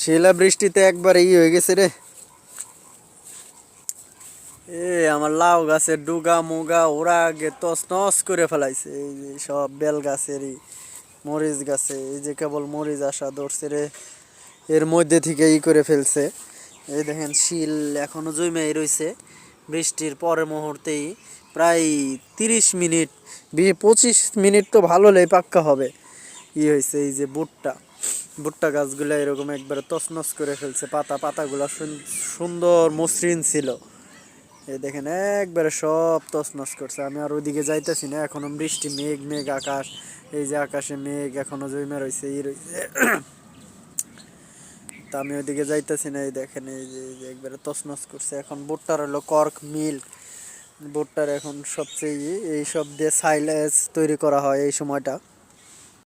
শিলা বৃষ্টিতে একবার হয়ে গেছে রে। আমার লাউ গাছের ডুগা মুগা ওরা আগে তস নস করে ফেলাইছে। এই যে সব বেল গাছেরই, মরিচ গাছে এই যে কেবল মরিচ আসা ধরছে রে, এর মধ্যে থেকে করে ফেলছে। এই দেখেন শিল এখনো জমে রয়েছে বৃষ্টির পরের মুহূর্তেই। প্রায় 30 মিনিট 25 মিনিট তো ভালো হলেই পাক্কা হবে। হয়েছে এই যে ভুট্টা ভুট্টা গাছগুলো এরকম একবারে তছনছ করে ফেলছে। পাতাগুলো সুন্দর মসৃণ ছিল, এই দেখেন একবারে সব তছনছ করছে। আমি আর ওইদিকে যাইতেছি না, এখনো বৃষ্টি মেঘ মেঘ আকাশ। এই যে আকাশে মেঘ এখনো জমে রয়েছে রয়েছে। তা আমি ওইদিকে যাইতেছি না। এই দেখেন এই যে একবারে তছনছ করছে। এখন ভুট্টার হলো কর্ক মিল। ভুট্টার এখন সবচেয়ে এই সব দিয়ে সাইলেজ তৈরি করা হয় এই সময়টা।